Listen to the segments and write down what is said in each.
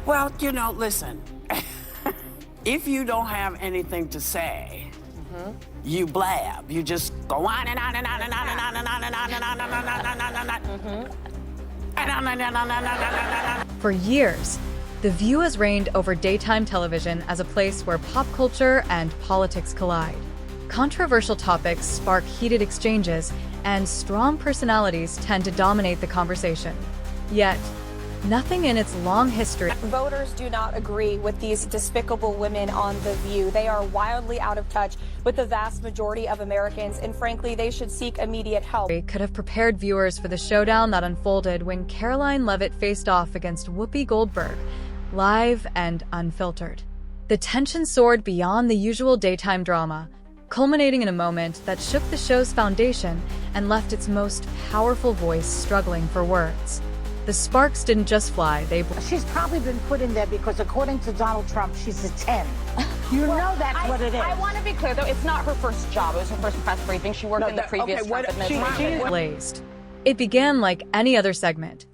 Well, listen, if you don't have anything to say, you blab. You just go on and on and on and on and on and on and on and on and on and on and on. For years, The View has reigned over daytime television as a place where pop culture and politics collide. Controversial topics spark heated exchanges, and strong personalities tend to dominate the conversation. Yet, nothing in its long history. Voters do not agree with these despicable women on The View. They are wildly out of touch with the vast majority of Americans, and frankly, they should seek immediate help. Could have prepared viewers for the showdown that unfolded when Caroline Levitt faced off against Whoopi Goldberg, live and unfiltered. The tension soared beyond the usual daytime drama, culminating in a moment that shook the show's foundation and left its most powerful voice struggling for words. The sparks didn't just fly, She's probably been put in there because, according to Donald Trump, she's a 10. You know that's what it is. I want to be clear, though, it's not her first job. It was her first press briefing. She worked in the previous Trump administration. Blazed. It began like any other segment.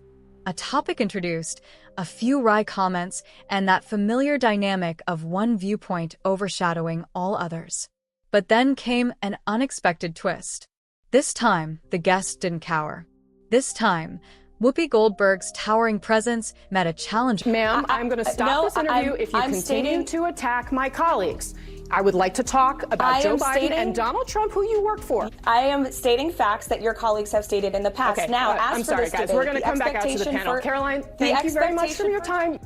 A topic introduced, a few wry comments, and that familiar dynamic of one viewpoint overshadowing all others. But then came an unexpected twist. This time, the guest didn't cower. This time, Whoopi Goldberg's towering presence met a challenge. Ma'am, I'm going to stop this interview if you continue to attack my colleagues. I would like to talk about Joe Biden and Donald Trump, who you work for. I am stating facts that your colleagues have stated in the past. Okay, now, I'm sorry, guys. We're going to come back out to the panel. Caroline, thank you very much for your time.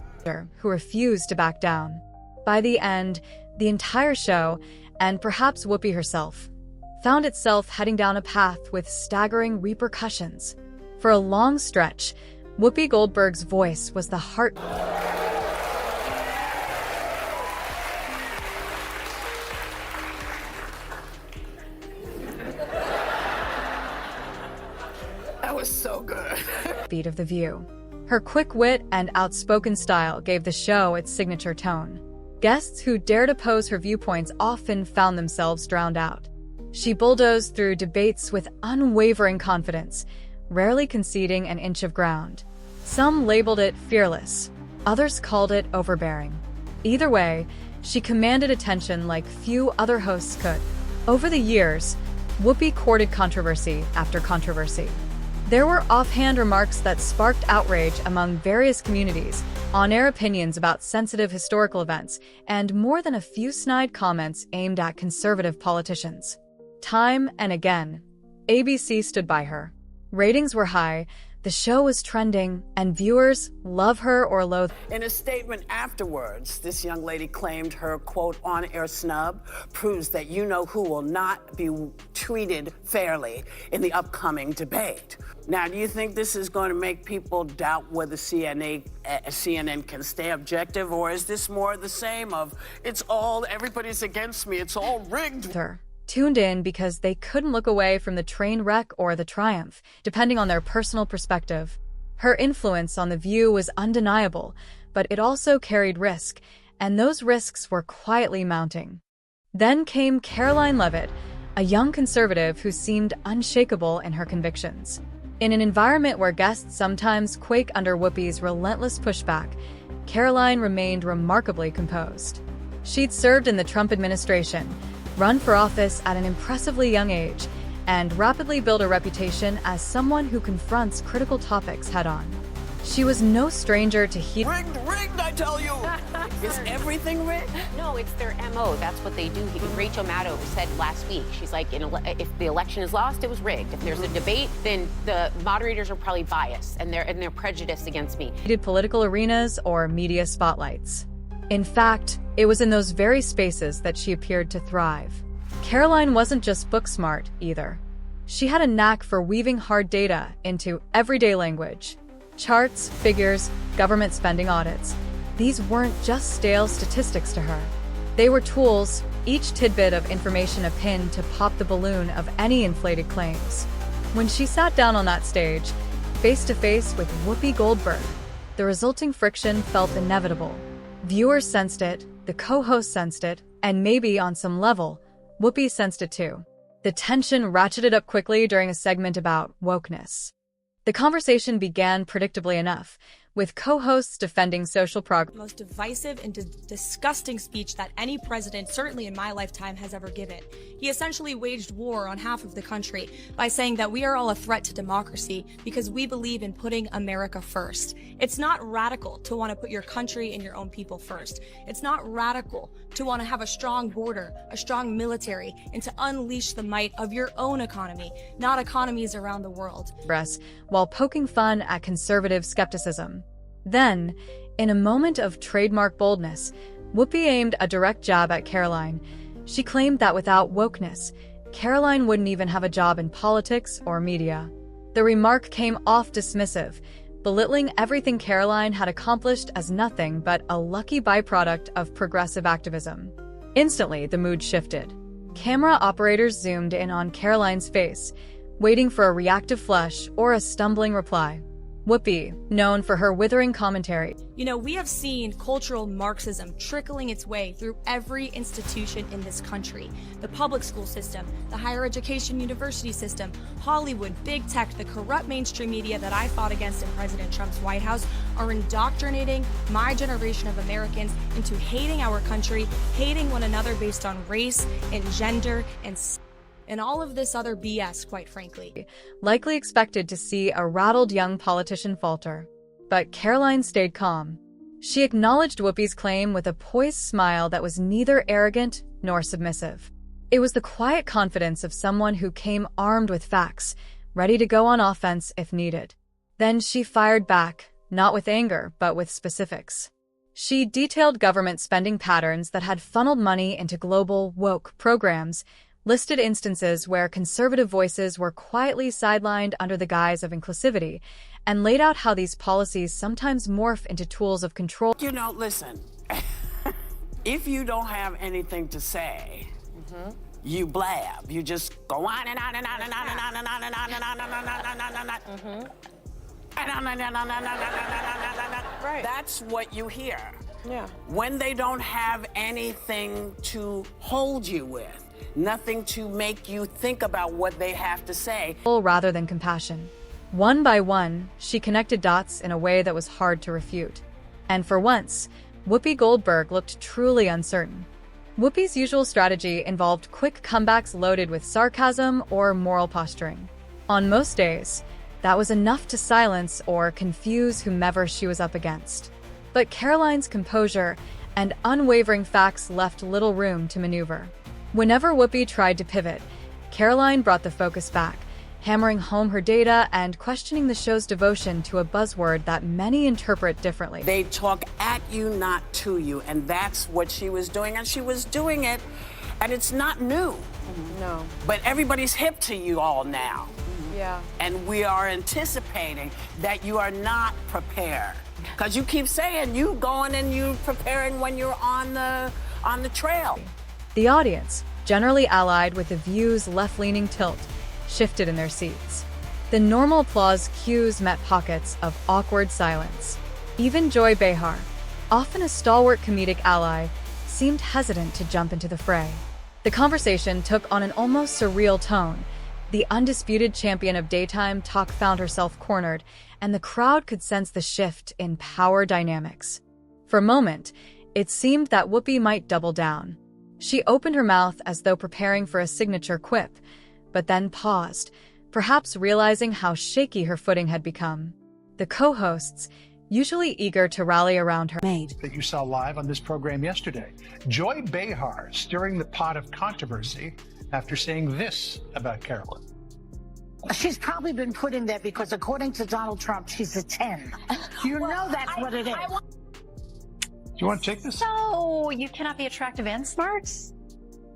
Who refused to back down. By the end, the entire show, and perhaps Whoopi herself, found itself heading down a path with staggering repercussions. For a long stretch, Whoopi Goldberg's voice was the heart. That was so good. Beat of The View. Her quick wit and outspoken style gave the show its signature tone. Guests who dared oppose her viewpoints often found themselves drowned out. She bulldozed through debates with unwavering confidence, rarely conceding an inch of ground. Some labeled it fearless, others called it overbearing. Either way, she commanded attention like few other hosts could. Over the years, Whoopi courted controversy after controversy. There were offhand remarks that sparked outrage among various communities, on-air opinions about sensitive historical events, and more than a few snide comments aimed at conservative politicians. Time and again, ABC stood by her. Ratings were high, the show was trending, and viewers, love her or loathe. In a statement afterwards, this young lady claimed her, quote, on-air snub proves that you-know-who will not be treated fairly in the upcoming debate. Now, do you think this is going to make people doubt whether CNN can stay objective, or is this more the same of, everybody's against me, it's all rigged? Tuned in because they couldn't look away from the train wreck or the triumph, depending on their personal perspective. Her influence on The View was undeniable, but it also carried risk, and those risks were quietly mounting. Then came Caroline Levitt, a young conservative who seemed unshakable in her convictions. In an environment where guests sometimes quake under Whoopi's relentless pushback, Caroline remained remarkably composed. She'd served in the Trump administration, run for office at an impressively young age, and rapidly built a reputation as someone who confronts critical topics head-on. She was no stranger to Rigged, I tell you! Is everything rigged? No, it's their MO. That's what they do. Rachel Maddow said last week, she's like, if the election is lost, it was rigged. If there's a debate, then the moderators are probably biased, and they're prejudiced against me. Political arenas or media spotlights. In fact, it was in those very spaces that she appeared to thrive. Caroline wasn't just book smart, either. She had a knack for weaving hard data into everyday language. Charts, figures, government spending audits. These weren't just stale statistics to her. They were tools, each tidbit of information a pin to pop the balloon of any inflated claims. When she sat down on that stage, face-to-face with Whoopi Goldberg, the resulting friction felt inevitable. Viewers sensed it, the co-host sensed it, and maybe on some level, Whoopi sensed it too. The tension ratcheted up quickly during a segment about wokeness. The conversation began predictably enough, with co-hosts defending social progress. Most divisive and disgusting speech that any president, certainly in my lifetime, has ever given. He essentially waged war on half of the country by saying that we are all a threat to democracy because we believe in putting America first. It's not radical to want to put your country and your own people first. It's not radical to want to have a strong border, a strong military, and to unleash the might of your own economy, not economies around the world. While poking fun at conservative skepticism. Then, in a moment of trademark boldness, Whoopi aimed a direct jab at Caroline. She claimed that without wokeness, Caroline wouldn't even have a job in politics or media. The remark came off dismissive, belittling everything Caroline had accomplished as nothing but a lucky byproduct of progressive activism. Instantly, the mood shifted. Camera operators zoomed in on Caroline's face, waiting for a reactive flush or a stumbling reply. Whoopi, known for her withering commentary. You know, we have seen cultural Marxism trickling its way through every institution in this country. The public school system, the higher education university system, Hollywood, big tech, the corrupt mainstream media that I fought against in President Trump's White House are indoctrinating my generation of Americans into hating our country, hating one another based on race and gender and all of this other BS, quite frankly. Likely expected to see a rattled young politician falter. But Caroline stayed calm. She acknowledged Whoopi's claim with a poised smile that was neither arrogant nor submissive. It was the quiet confidence of someone who came armed with facts, ready to go on offense if needed. Then she fired back, not with anger, but with specifics. She detailed government spending patterns that had funneled money into global woke programs, listed instances where conservative voices were quietly sidelined under the guise of inclusivity, and laid out how these policies sometimes morph into tools of control. You know, listen, if you don't have anything to say, you blab. You just go on and on and on and on and on and on and on and on and on and on and on and on. Right. That's what you hear. Yeah. When they don't have anything to hold you with, nothing to make you think about what they have to say. Rather than compassion. One by one, she connected dots in a way that was hard to refute. And for once, Whoopi Goldberg looked truly uncertain. Whoopi's usual strategy involved quick comebacks loaded with sarcasm or moral posturing. On most days, that was enough to silence or confuse whomever she was up against. But Caroline's composure and unwavering facts left little room to maneuver. Whenever Whoopi tried to pivot, Caroline brought the focus back, hammering home her data and questioning the show's devotion to a buzzword that many interpret differently. They talk at you, not to you, and that's what she was doing, and she was doing it, and it's not new. No. But everybody's hip to you all now. Yeah. And we are anticipating that you are not prepared. Because you keep saying you going and you preparing when you're on the trail. The audience, generally allied with the View's left-leaning tilt, shifted in their seats. The normal applause cues met pockets of awkward silence. Even Joy Behar, often a stalwart comedic ally, seemed hesitant to jump into the fray. The conversation took on an almost surreal tone. The undisputed champion of daytime talk found herself cornered, and the crowd could sense the shift in power dynamics. For a moment, it seemed that Whoopi might double down. She opened her mouth as though preparing for a signature quip, but then paused, perhaps realizing how shaky her footing had become. The co-hosts, usually eager to rally around her, that you saw live on this program yesterday. Joy Behar stirring the pot of controversy after saying this about Caroline. She's probably been put in there because according to Donald Trump, she's a 10. You know that's what it is. Do you want to take this? So you cannot be attractive and smart?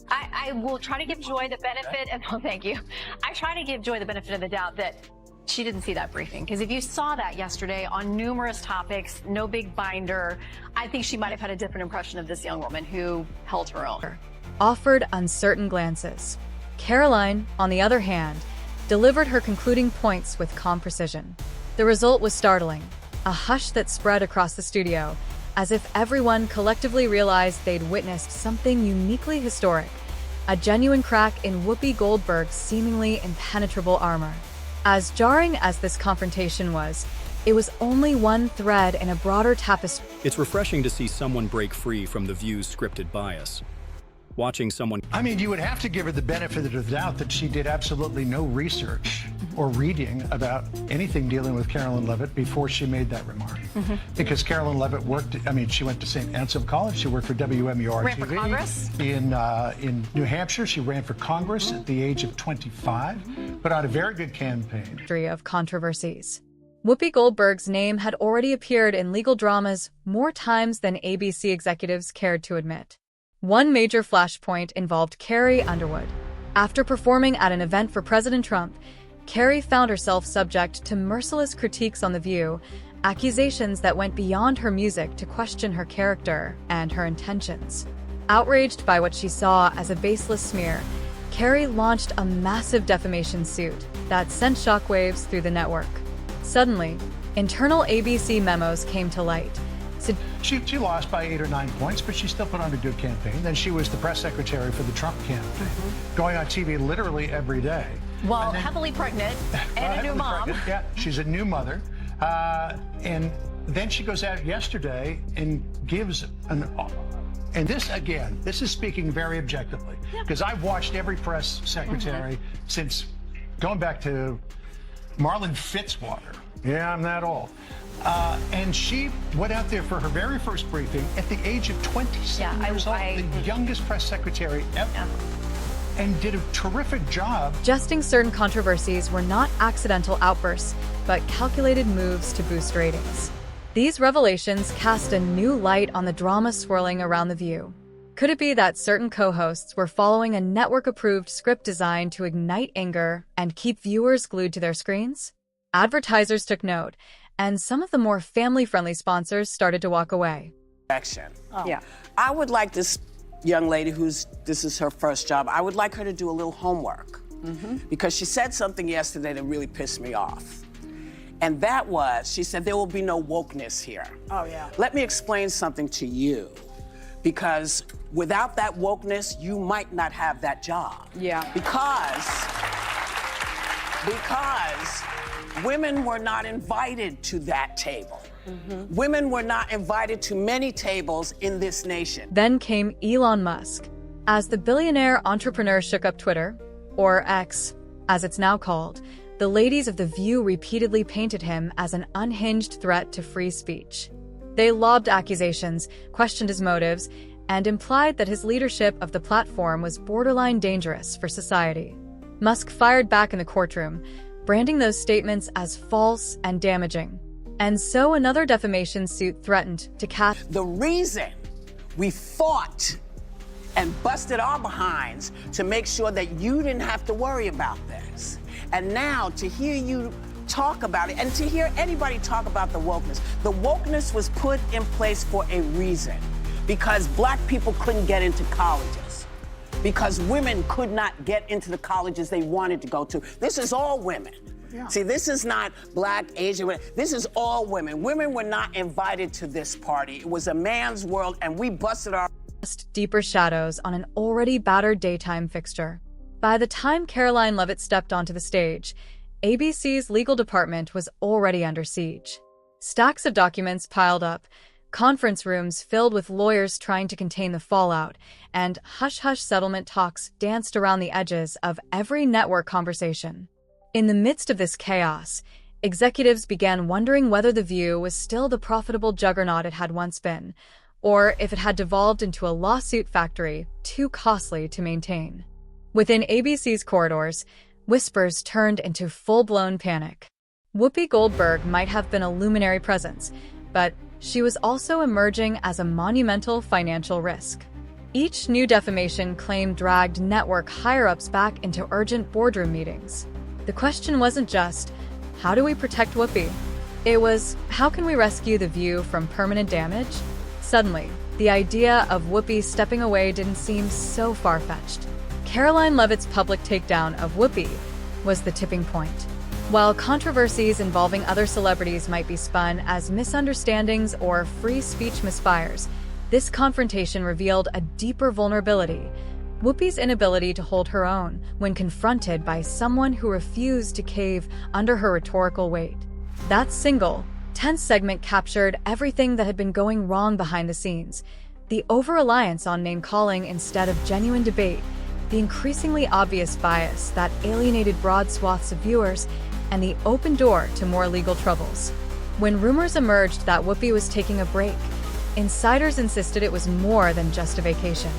I will try to give Joy the benefit, and oh, thank you. I try to give Joy the benefit of the doubt that she didn't see that briefing. Because if you saw that yesterday on numerous topics, no big binder, I think she might have had a different impression of this young woman who held her own. Offered uncertain glances. Caroline, on the other hand, delivered her concluding points with calm precision. The result was startling, a hush that spread across the studio, as if everyone collectively realized they'd witnessed something uniquely historic, a genuine crack in Whoopi Goldberg's seemingly impenetrable armor. As jarring as this confrontation was, It was only one thread in a broader tapestry. It's refreshing to see someone break free from the View's scripted bias. Watching someone... I mean, you would have to give her the benefit of the doubt that she did absolutely no research or reading about anything dealing with Caroline Levitt before she made that remark. Because Caroline Levitt worked, I mean, she went to St. Anselm College, she worked for WMUR Ran TV. for Congress? In New Hampshire, she ran for Congress at the age of 25, put out a very good campaign. Of controversies. Whoopi Goldberg's name had already appeared in legal dramas more times than ABC executives cared to admit. One major flashpoint involved Carrie Underwood. After performing at an event for President Trump, Carrie found herself subject to merciless critiques on The View, accusations that went beyond her music to question her character and her intentions. Outraged by what she saw as a baseless smear, Carrie launched a massive defamation suit that sent shockwaves through the network. Suddenly, internal ABC memos came to light. She lost by 8 or 9 points, but she still put on a good campaign. Then she was the press secretary for the Trump campaign, going on TV literally every day. Well, heavily pregnant and a new mom. Yeah, she's a new mother. And then she goes out yesterday and gives an... And this, again, this is speaking very objectively, because I've watched every press secretary since going back to Marlon Fitzwater. Yeah, I'm that old. And she went out there for her very first briefing at the age of 27 years old, the youngest press secretary ever, and did a terrific job. Suggesting certain controversies were not accidental outbursts, but calculated moves to boost ratings. These revelations cast a new light on the drama swirling around The View. Could it be that certain co-hosts were following a network-approved script designed to ignite anger and keep viewers glued to their screens? Advertisers took note, and some of the more family-friendly sponsors started to walk away. I would like this young lady this is her first job, I would like her to do a little homework. Because she said something yesterday that really pissed me off. And that was, she said, there will be no wokeness here. Oh, yeah. Let me explain something to you. Because without that wokeness, you might not have that job. Yeah. Because women were not invited to that table. Women were not invited to many tables in this nation. Then came Elon Musk. As the billionaire entrepreneur shook up Twitter, or X, as it's now called, the ladies of The View repeatedly painted him as an unhinged threat to free speech. They lobbed accusations, questioned his motives, and implied that his leadership of the platform was borderline dangerous for society. Musk fired back in the courtroom, branding those statements as false and damaging. And so another defamation suit threatened to cast... The reason we fought and busted our behinds to make sure that you didn't have to worry about this. And now to hear you talk about it and to hear anybody talk about the wokeness was put in place for a reason. Because black people couldn't get into colleges. Because women could not get into the colleges they wanted to go to. This is all women. Yeah. See, this is not black, Asian, this is all women. Women were not invited to this party. It was a man's world, and we busted our... deeper shadows on an already battered daytime fixture. By the time Caroline Levitt stepped onto the stage, ABC's legal department was already under siege. Stacks of documents piled up, conference rooms filled with lawyers trying to contain the fallout, and hush-hush settlement talks danced around the edges of every network conversation. In the midst of this chaos, executives began wondering whether The View was still the profitable juggernaut it had once been, or if it had devolved into a lawsuit factory too costly to maintain. Within ABC's corridors, whispers turned into full-blown panic. Whoopi Goldberg might have been a luminary presence, but she was also emerging as a monumental financial risk. Each new defamation claim dragged network higher-ups back into urgent boardroom meetings. The question wasn't just, how do we protect Whoopi? It was, how can we rescue The View from permanent damage? Suddenly, the idea of Whoopi stepping away didn't seem so far-fetched. Caroline Levitt's public takedown of Whoopi was the tipping point. While controversies involving other celebrities might be spun as misunderstandings or free speech misfires, this confrontation revealed a deeper vulnerability: Whoopi's inability to hold her own when confronted by someone who refused to cave under her rhetorical weight. That single, 10th segment captured everything that had been going wrong behind the scenes. The over-reliance on name-calling instead of genuine debate, the increasingly obvious bias that alienated broad swaths of viewers, and the open door to more legal troubles. When rumors emerged that Whoopi was taking a break, insiders insisted it was more than just a vacation.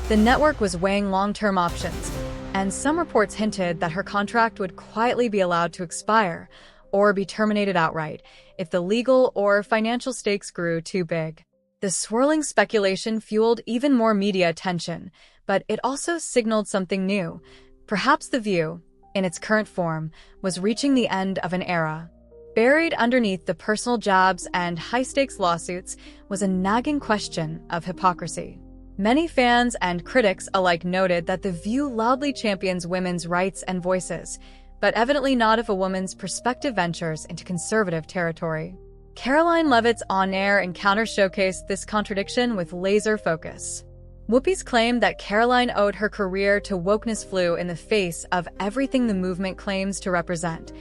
The network was weighing long-term options, and some reports hinted that her contract would quietly be allowed to expire or be terminated outright if the legal or financial stakes grew too big. The swirling speculation fueled even more media attention, but it also signaled something new. Perhaps The View, in its current form, was reaching the end of an era. Buried underneath the personal jabs and high-stakes lawsuits was a nagging question of hypocrisy. Many fans and critics alike noted that The View loudly champions women's rights and voices, but evidently not if a woman's perspective ventures into conservative territory. Caroline Levitt's on-air encounter showcased this contradiction with laser focus. Whoopi's claim that Caroline owed her career to wokeness flew in the face of everything the movement claims to represent: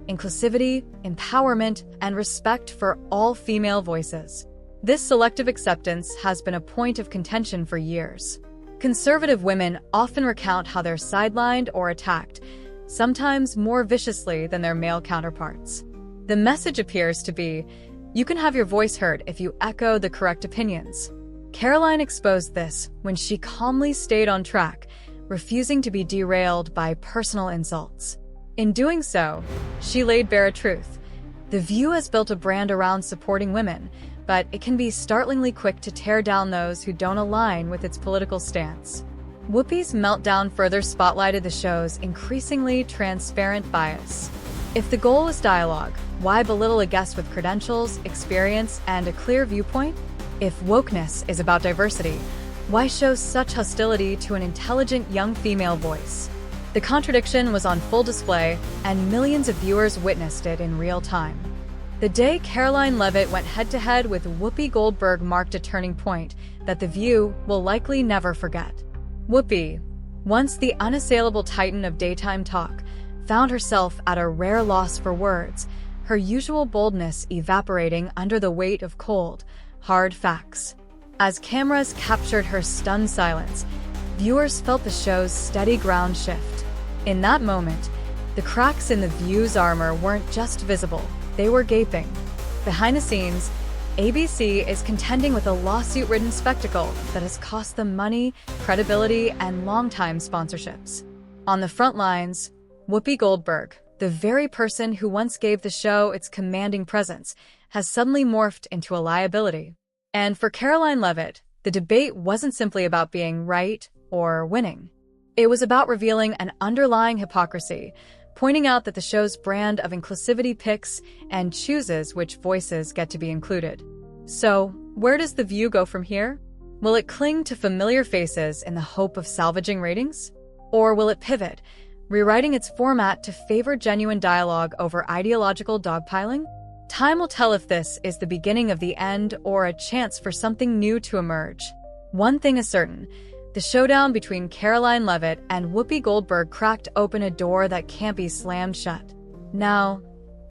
inclusivity, empowerment, and respect for all female voices. This selective acceptance has been a point of contention for years. Conservative women often recount how they're sidelined or attacked, sometimes more viciously than their male counterparts. The message appears to be, you can have your voice heard if you echo the correct opinions. Caroline exposed this when she calmly stayed on track, refusing to be derailed by personal insults. In doing so, she laid bare a truth. The View has built a brand around supporting women, but it can be startlingly quick to tear down those who don't align with its political stance. Whoopi's meltdown further spotlighted the show's increasingly transparent bias. If the goal is dialogue, why belittle a guest with credentials, experience, and a clear viewpoint? If wokeness is about diversity, why show such hostility to an intelligent young female voice? The contradiction was on full display, and millions of viewers witnessed it in real time. The day Caroline Levitt went head-to-head with Whoopi Goldberg marked a turning point that The View will likely never forget. Whoopi, once the unassailable titan of daytime talk, found herself at a rare loss for words, her usual boldness evaporating under the weight of cold, hard facts. As cameras captured her stunned silence, viewers felt the show's steady ground shift. In that moment, the cracks in The View's armor weren't just visible, they were gaping. Behind the scenes, ABC is contending with a lawsuit-ridden spectacle that has cost them money, credibility, and longtime sponsorships. On the front lines, Whoopi Goldberg, the very person who once gave the show its commanding presence, has suddenly morphed into a liability. And for Caroline Levitt, the debate wasn't simply about being right or winning. It was about revealing an underlying hypocrisy, pointing out that the show's brand of inclusivity picks and chooses which voices get to be included. So, where does The View go from here? Will it cling to familiar faces in the hope of salvaging ratings? Or will it pivot, rewriting its format to favor genuine dialogue over ideological dogpiling? Time will tell if this is the beginning of the end or a chance for something new to emerge. One thing is certain: the showdown between Caroline Leavitt and Whoopi Goldberg cracked open a door that can't be slammed shut. Now,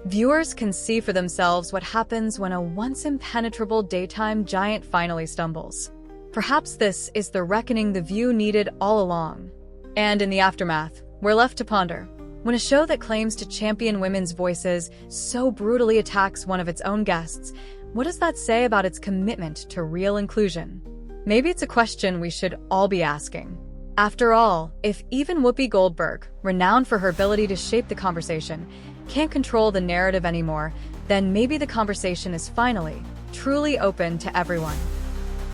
viewers can see for themselves what happens when a once impenetrable daytime giant finally stumbles. Perhaps this is the reckoning The View needed all along. And in the aftermath, we're left to ponder. When a show that claims to champion women's voices so brutally attacks one of its own guests, what does that say about its commitment to real inclusion? Maybe it's a question we should all be asking. After all, if even Whoopi Goldberg, renowned for her ability to shape the conversation, can't control the narrative anymore, then maybe the conversation is finally, truly open to everyone.